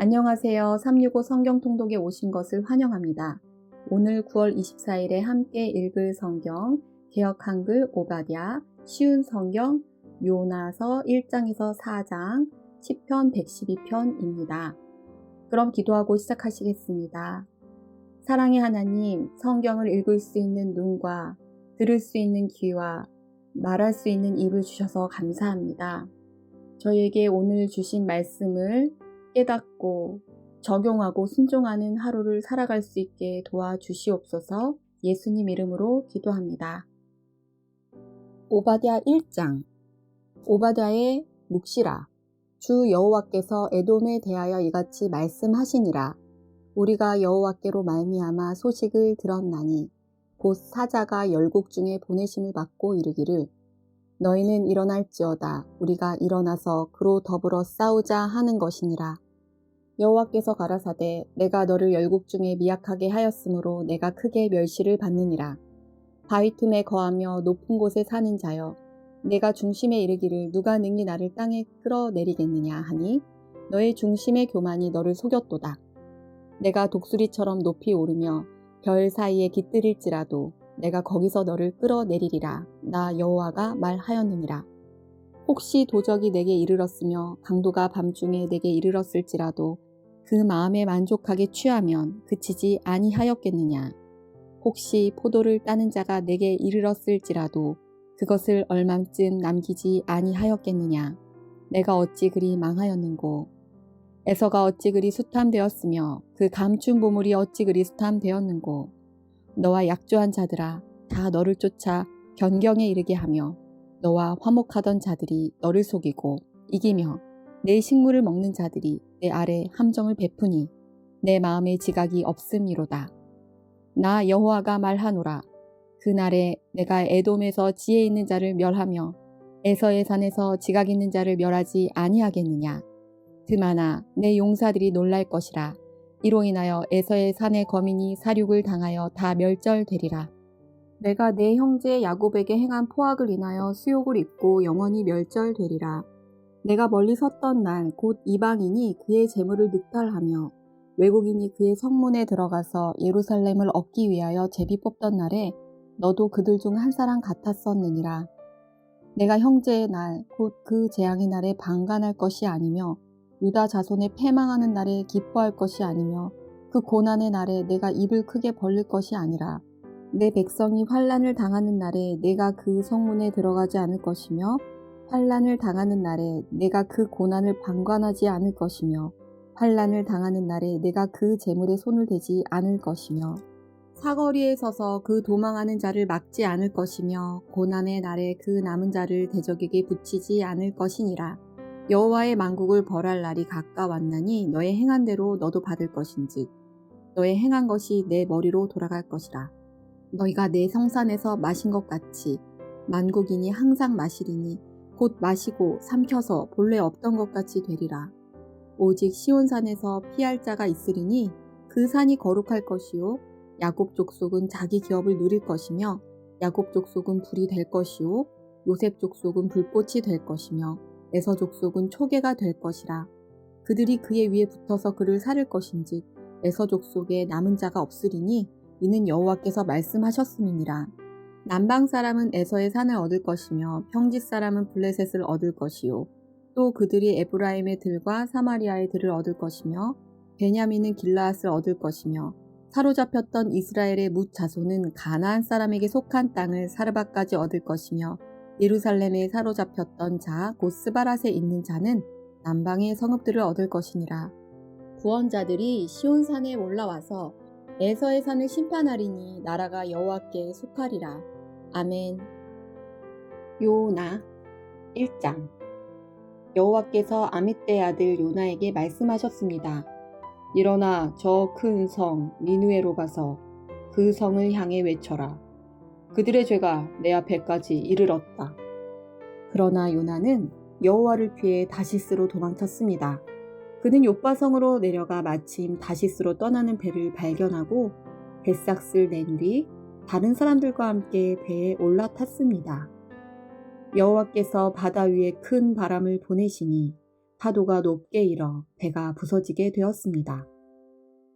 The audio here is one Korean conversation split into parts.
안녕하세요. 365 성경 통독에 오신 것을 환영합니다. 오늘 9월 24일에 함께 읽을 성경 개역 한글 오바댜, 쉬운 성경 요나서 1장에서 4장, 시편 112편입니다. 그럼 기도하고 시작하시겠습니다. 사랑의 하나님, 성경을 읽을 수 있는 눈과 들을 수 있는 귀와 말할 수 있는 입을 주셔서 감사합니다. 저희에게 오늘 주신 말씀을 깨닫고 적용하고 순종하는 하루를 살아갈 수 있게 도와주시옵소서. 예수님 이름으로 기도합니다. 오바댜 1장. 오바댜의 묵시라. 주 여호와께서 에돔에 대하여 이같이 말씀하시니라. 우리가 여호와께로 말미암아 소식을 들었나니 곧 사자가 열국 중에 보내심을 받고 이르기를 너희는 일어날지어다. 우리가 일어나서 그로 더불어 싸우자 하는 것이니라. 여호와께서 가라사대 내가 너를 열국 중에 미약하게 하였으므로 내가 크게 멸시를 받느니라. 바위 틈에 거하며 높은 곳에 사는 자여, 내가 중심에 이르기를 누가 능히 나를 땅에 끌어내리겠느냐 하니 너의 중심의 교만이 너를 속였도다. 내가 독수리처럼 높이 오르며 별 사이에 깃들일지라도 내가 거기서 너를 끌어내리리라. 나 여호와가 말하였느니라. 혹시 도적이 내게 이르렀으며 강도가 밤중에 내게 이르렀을지라도 그 마음에 만족하게 취하면 그치지 아니하였겠느냐. 혹시 포도를 따는 자가 내게 이르렀을지라도 그것을 얼만쯤 남기지 아니하였겠느냐. 내가 어찌 그리 망하였는고. 에서가 어찌 그리 수탐되었으며 그 감춘 보물이 어찌 그리 수탐되었는고. 너와 약조한 자들아 다 너를 쫓아 견경에 이르게 하며 너와 화목하던 자들이 너를 속이고 이기며 내 식물을 먹는 자들이 내 아래 함정을 베푸니 내 마음에 지각이 없음이로다. 나 여호와가 말하노라. 그날에 내가 에돔에서 지혜 있는 자를 멸하며 에서의 산에서 지각 있는 자를 멸하지 아니하겠느냐. 드마나 내 용사들이 놀랄 것이라. 이로 인하여 에서의 산의 거민이 사륙을 당하여 다 멸절되리라. 내가 내 형제 야곱에게 행한 포악을 인하여 수욕을 입고 영원히 멸절되리라. 내가 멀리 섰던 날 곧 이방인이 그의 재물을 늑탈하며 외국인이 그의 성문에 들어가서 예루살렘을 얻기 위하여 제비 뽑던 날에 너도 그들 중 한 사람 같았었느니라. 내가 형제의 날 곧 그 재앙의 날에 방관할 것이 아니며 유다 자손의 패망하는 날에 기뻐할 것이 아니며 그 고난의 날에 내가 입을 크게 벌릴 것이 아니라 내 백성이 환난을 당하는 날에 내가 그 성문에 들어가지 않을 것이며 환난을 당하는 날에 내가 그 고난을 방관하지 않을 것이며 환난을 당하는 날에 내가 그 재물에 손을 대지 않을 것이며 사거리에 서서 그 도망하는 자를 막지 않을 것이며 고난의 날에 그 남은 자를 대적에게 붙이지 않을 것이니라. 여호와의 만국을 벌할 날이 가까웠나니 너의 행한 대로 너도 받을 것인즉 너의 행한 것이 내 머리로 돌아갈 것이라. 너희가 내 성산에서 마신 것 같이 만국인이 항상 마시리니 곧 마시고 삼켜서 본래 없던 것 같이 되리라. 오직 시온산에서 피할 자가 있으리니 그 산이 거룩할 것이요 야곱 족속은 자기 기업을 누릴 것이며 야곱 족속은 불이 될 것이요 요셉 족속은 불꽃이 될 것이며 에서 족속은 초계가 될 것이라. 그들이 그의 위에 붙어서 그를 살을 것인즉 에서 족속에 남은 자가 없으리니 이는 여호와께서 말씀하셨음이니라. 남방 사람은 에서의 산을 얻을 것이며 평지 사람은 블레셋을 얻을 것이요 또 그들이 에브라임의 들과 사마리아의 들을 얻을 것이며 베냐민은 길라앗을 얻을 것이며 사로잡혔던 이스라엘의 뭇 자손은 가나안 사람에게 속한 땅을 사르밧까지 얻을 것이며 예루살렘에 사로잡혔던 자 곧 스바랏에 있는 자는 남방의 성읍들을 얻을 것이니라. 구원자들이 시온산에 올라와서 에서의 산을 심판하리니 나라가 여호와께 속하리라. 아멘. 요나 1장. 여호와께서 아미떼의 아들 요나에게 말씀하셨습니다. 일어나 저 큰 성 니느웨로 가서 그 성을 향해 외쳐라. 그들의 죄가 내 앞에까지 이르렀다. 그러나 요나는 여호와를 피해 다시스로 도망쳤습니다. 그는 욥바성으로 내려가 마침 다시스로 떠나는 배를 발견하고 뱃삭을 낸 뒤 다른 사람들과 함께 배에 올라탔습니다. 여호와께서 바다 위에 큰 바람을 보내시니 파도가 높게 일어 배가 부서지게 되었습니다.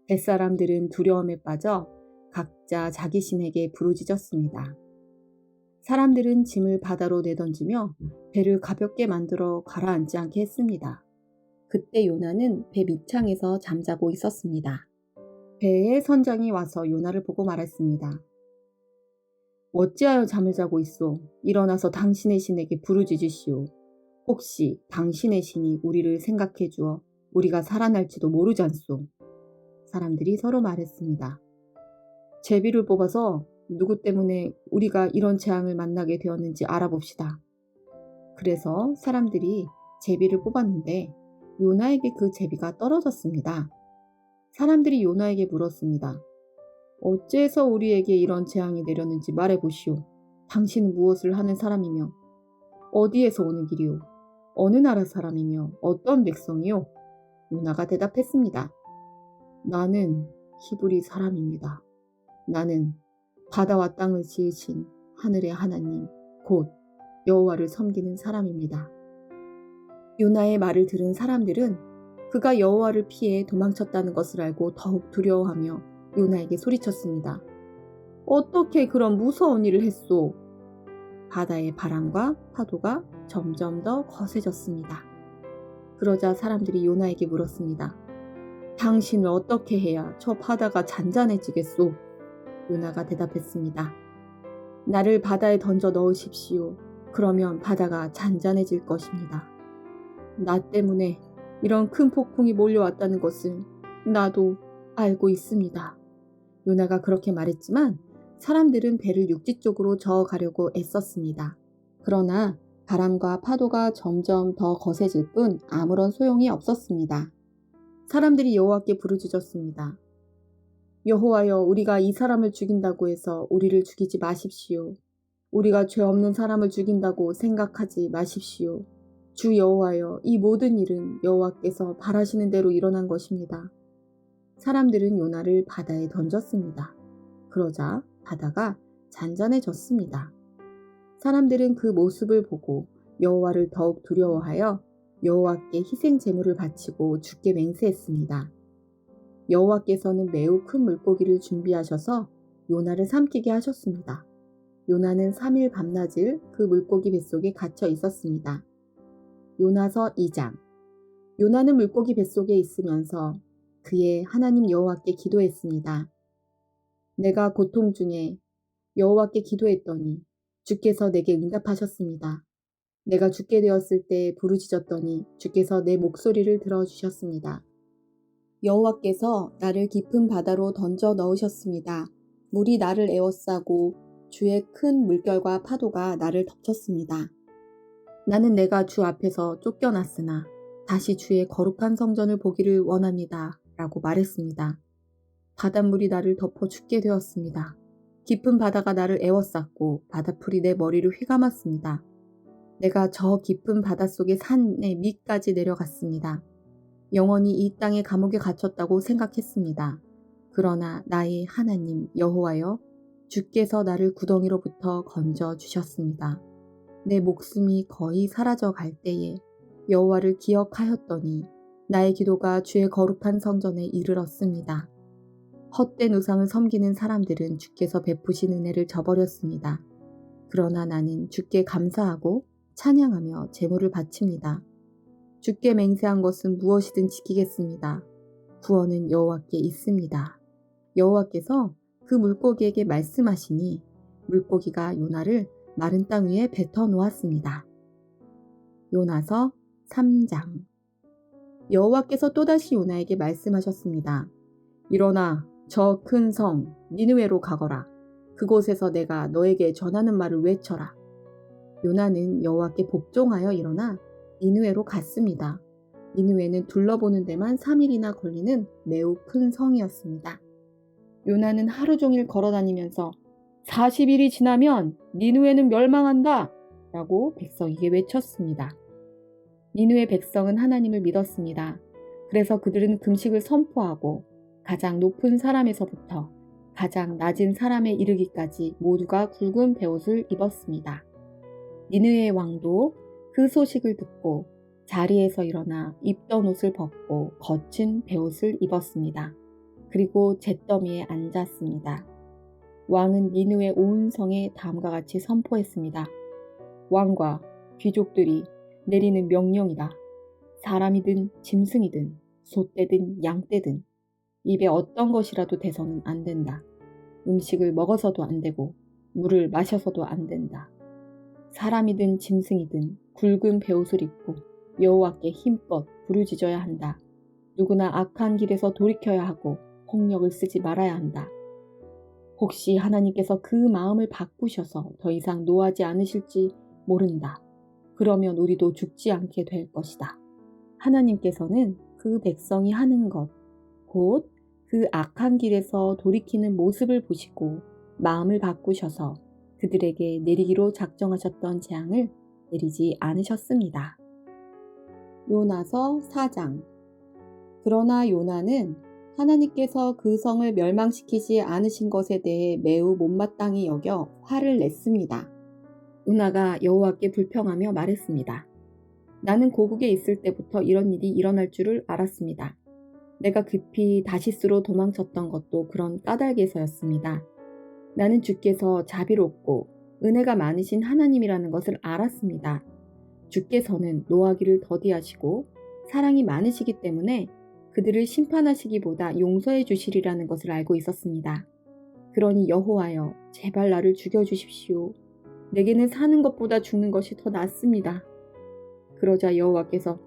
뱃사람들은 두려움에 빠져 각자 자기 신에게 부르짖었습니다. 사람들은 짐을 바다로 내던지며 배를 가볍게 만들어 가라앉지 않게 했습니다. 그때 요나는 배 밑창에서 잠자고 있었습니다. 배의 선장이 와서 요나를 보고 말했습니다. 어찌하여 잠을 자고 있소? 일어나서 당신의 신에게 부르짖으시오. 혹시 당신의 신이 우리를 생각해 주어 우리가 살아날지도 모르지 않소? 사람들이 서로 말했습니다. 제비를 뽑아서 누구 때문에 우리가 이런 재앙을 만나게 되었는지 알아봅시다. 그래서 사람들이 제비를 뽑았는데 요나에게 그 제비가 떨어졌습니다. 사람들이 요나에게 물었습니다. 어째서 우리에게 이런 재앙이 내렸는지 말해보시오. 당신은 무엇을 하는 사람이며 어디에서 오는 길이오? 어느 나라 사람이며 어떤 백성이오? 요나가 대답했습니다. 나는 히브리 사람입니다. 나는 바다와 땅을 지으신 하늘의 하나님 곧 여호와를 섬기는 사람입니다. 요나의 말을 들은 사람들은 그가 여호와를 피해 도망쳤다는 것을 알고 더욱 두려워하며 요나에게 소리쳤습니다. 어떻게 그런 무서운 일을 했소? 바다의 바람과 파도가 점점 더 거세졌습니다. 그러자 사람들이 요나에게 물었습니다. 당신은 어떻게 해야 저 바다가 잔잔해지겠소? 요나가 대답했습니다. 나를 바다에 던져 넣으십시오. 그러면 바다가 잔잔해질 것입니다. 나 때문에 이런 큰 폭풍이 몰려왔다는 것을 나도 알고 있습니다. 요나가 그렇게 말했지만 사람들은 배를 육지 쪽으로 저어가려고 애썼습니다. 그러나 바람과 파도가 점점 더 거세질 뿐 아무런 소용이 없었습니다. 사람들이 여호와께 부르짖었습니다. 여호와여, 우리가 이 사람을 죽인다고 해서 우리를 죽이지 마십시오. 우리가 죄 없는 사람을 죽인다고 생각하지 마십시오. 주 여호와여, 이 모든 일은 여호와께서 바라시는 대로 일어난 것입니다. 사람들은 요나를 바다에 던졌습니다. 그러자 바다가 잔잔해졌습니다. 사람들은 그 모습을 보고 여호와를 더욱 두려워하여 여호와께 희생 제물을 바치고 주께 맹세했습니다. 여호와께서는 매우 큰 물고기를 준비하셔서 요나를 삼키게 하셨습니다. 요나는 3일 밤낮을 그 물고기 뱃속에 갇혀 있었습니다. 요나서 2장. 요나는 물고기 뱃속에 있으면서 그의 하나님 여호와께 기도했습니다. 내가 고통 중에 여호와께 기도했더니 주께서 내게 응답하셨습니다. 내가 죽게 되었을 때 부르짖었더니 주께서 내 목소리를 들어주셨습니다. 여호와께서 나를 깊은 바다로 던져 넣으셨습니다. 물이 나를 에워싸고 주의 큰 물결과 파도가 나를 덮쳤습니다. 나는 내가 주 앞에서 쫓겨났으나 다시 주의 거룩한 성전을 보기를 원합니다. 라고 말했습니다. 바닷물이 나를 덮어 죽게 되었습니다. 깊은 바다가 나를 에워쌌고 바닷풀이 내 머리를 휘감았습니다. 내가 저 깊은 바닷속의 산의 밑까지 내려갔습니다. 영원히 이 땅의 감옥에 갇혔다고 생각했습니다. 그러나 나의 하나님 여호와여, 주께서 나를 구덩이로부터 건져 주셨습니다. 내 목숨이 거의 사라져 갈 때에 여호와를 기억하였더니 나의 기도가 주의 거룩한 성전에 이르렀습니다. 헛된 우상을 섬기는 사람들은 주께서 베푸신 은혜를 저버렸습니다. 그러나 나는 주께 감사하고 찬양하며 제물을 바칩니다. 주께 맹세한 것은 무엇이든 지키겠습니다. 구원은 여호와께 있습니다. 여호와께서 그 물고기에게 말씀하시니 물고기가 요나를 마른 땅 위에 뱉어 놓았습니다. 요나서 3장. 여호와께서 또다시 요나에게 말씀하셨습니다. 일어나 저 큰 성 니느웨로 가거라. 그곳에서 내가 너에게 전하는 말을 외쳐라. 요나는 여호와께 복종하여 일어나 니느웨로 갔습니다. 니느웨는 둘러보는 데만 3일이나 걸리는 매우 큰 성이었습니다. 요나는 하루 종일 걸어다니면서 40일이 지나면 니느웨는 멸망한다! 라고 백성에게 외쳤습니다. 니느웨 백성은 하나님을 믿었습니다. 그래서 그들은 금식을 선포하고 가장 높은 사람에서부터 가장 낮은 사람에 이르기까지 모두가 굵은 베옷을 입었습니다. 니느웨의 왕도 그 소식을 듣고 자리에서 일어나 입던 옷을 벗고 거친 베옷을 입었습니다. 그리고 잿더미에 앉았습니다. 왕은 니느웨 온 성에 다음과 같이 선포했습니다. 왕과 귀족들이 내리는 명령이다. 사람이든 짐승이든 소떼든 양떼든 입에 어떤 것이라도 대서는 안 된다. 음식을 먹어서도 안 되고 물을 마셔서도 안 된다. 사람이든 짐승이든 굵은 베옷을 입고 여호와께 힘껏 부르짖어야 한다. 누구나 악한 길에서 돌이켜야 하고 폭력을 쓰지 말아야 한다. 혹시 하나님께서 그 마음을 바꾸셔서 더 이상 노하지 않으실지 모른다. 그러면 우리도 죽지 않게 될 것이다. 하나님께서는 그 백성이 하는 것, 곧 그 악한 길에서 돌이키는 모습을 보시고 마음을 바꾸셔서 그들에게 내리기로 작정하셨던 재앙을 내리지 않으셨습니다. 요나서 4장. 그러나 요나는 하나님께서 그 성을 멸망시키지 않으신 것에 대해 매우 못마땅히 여겨 화를 냈습니다. 요나가 여호와께 불평하며 말했습니다. 나는 고국에 있을 때부터 이런 일이 일어날 줄을 알았습니다. 내가 급히 다시스로 도망쳤던 것도 그런 까닭에서였습니다. 나는 주께서 자비롭고 은혜가 많으신 하나님이라는 것을 알았습니다. 주께서는 노하기를 더디하시고 사랑이 많으시기 때문에 그들을 심판하시기보다 용서해 주시리라는 것을 알고 있었습니다. 그러니 여호와여, 제발 나를 죽여주십시오. 내게는 사는 것보다 죽는 것이 더 낫습니다. 그러자 여호와께서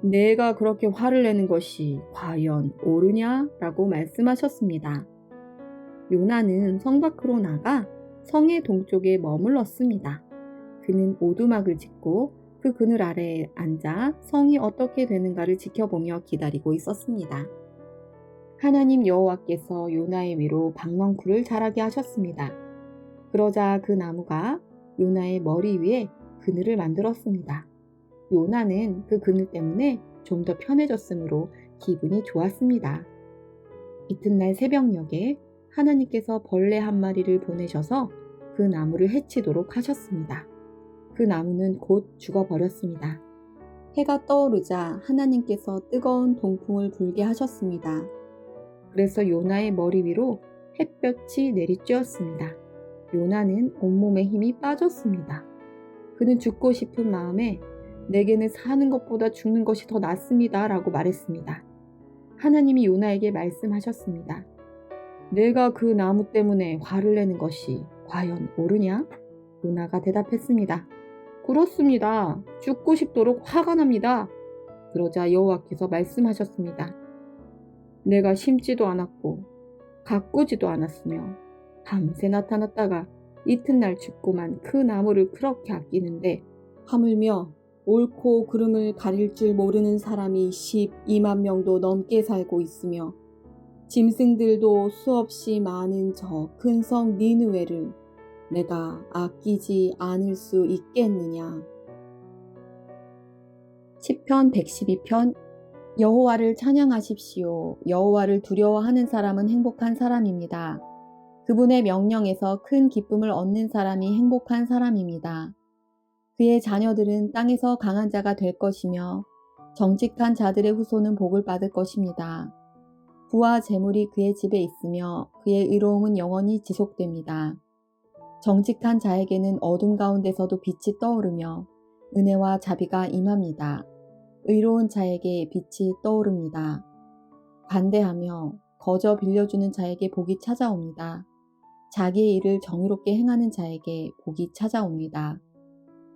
내가 그렇게 화를 내는 것이 과연 옳으냐? 라고 말씀하셨습니다. 요나는 성 밖으로 나가 성의 동쪽에 머물렀습니다. 그는 오두막을 짓고 그 그늘 아래에 앉아 성이 어떻게 되는가를 지켜보며 기다리고 있었습니다. 하나님 여호와께서 요나의 위로 박넝쿨을 자라게 하셨습니다. 그러자 그 나무가 요나의 머리 위에 그늘을 만들었습니다. 요나는 그 그늘 때문에 좀 더 편해졌으므로 기분이 좋았습니다. 이튿날 새벽녘에 하나님께서 벌레 한 마리를 보내셔서 그 나무를 해치도록 하셨습니다. 그 나무는 곧 죽어버렸습니다. 해가 떠오르자 하나님께서 뜨거운 동풍을 불게 하셨습니다. 그래서 요나의 머리 위로 햇볕이 내리쬐었습니다. 요나는 온몸에 힘이 빠졌습니다. 그는 죽고 싶은 마음에 내게는 사는 것보다 죽는 것이 더 낫습니다. 라고 말했습니다. 하나님이 요나에게 말씀하셨습니다. 내가 그 나무 때문에 화를 내는 것이 과연 옳으냐? 요나가 대답했습니다. 그렇습니다. 죽고 싶도록 화가 납니다. 그러자 여호와께서 말씀하셨습니다. 내가 심지도 않았고 가꾸지도 않았으며 밤새 나타났다가 이튿날 죽고만 그 나무를 그렇게 아끼는데 하물며 옳고 그름을 가릴 줄 모르는 사람이 12만 명도 넘게 살고 있으며 짐승들도 수없이 많은 저 큰 성 니느웨를 내가 아끼지 않을 수 있겠느냐. 시편 112편. 여호와를 찬양하십시오. 여호와를 두려워하는 사람은 행복한 사람입니다. 그분의 명령에서 큰 기쁨을 얻는 사람이 행복한 사람입니다. 그의 자녀들은 땅에서 강한 자가 될 것이며 정직한 자들의 후손은 복을 받을 것입니다. 부와 재물이 그의 집에 있으며 그의 의로움은 영원히 지속됩니다. 정직한 자에게는 어둠 가운데서도 빛이 떠오르며 은혜와 자비가 임합니다. 의로운 자에게 빛이 떠오릅니다. 반대하며 거저 빌려주는 자에게 복이 찾아옵니다. 자기의 일을 정의롭게 행하는 자에게 복이 찾아옵니다.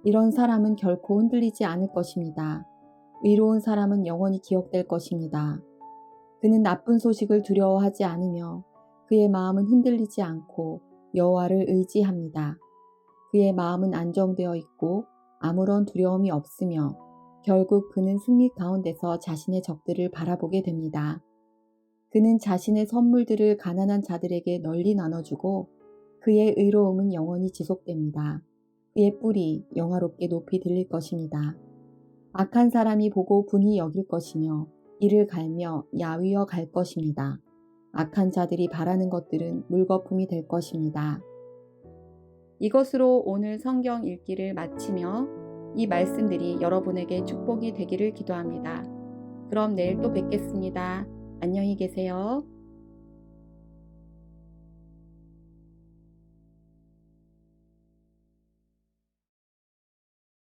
이런 사람은 결코 흔들리지 않을 것입니다. 의로운 사람은 영원히 기억될 것입니다. 그는 나쁜 소식을 두려워하지 않으며 그의 마음은 흔들리지 않고 여호와를 의지합니다. 그의 마음은 안정되어 있고 아무런 두려움이 없으며 결국 그는 승리 가운데서 자신의 적들을 바라보게 됩니다. 그는 자신의 선물들을 가난한 자들에게 널리 나눠주고 그의 의로움은 영원히 지속됩니다. 그의 뿔이 영화롭게 높이 들릴 것입니다. 악한 사람이 보고 분이 여길 것이며 이를 갈며 야위어 갈 것입니다. 악한 자들이 바라는 것들은 물거품이 될 것입니다. 이것으로 오늘 성경 읽기를 마치며 이 말씀들이 여러분에게 축복이 되기를 기도합니다. 그럼 내일 또 뵙겠습니다. 안녕히 계세요.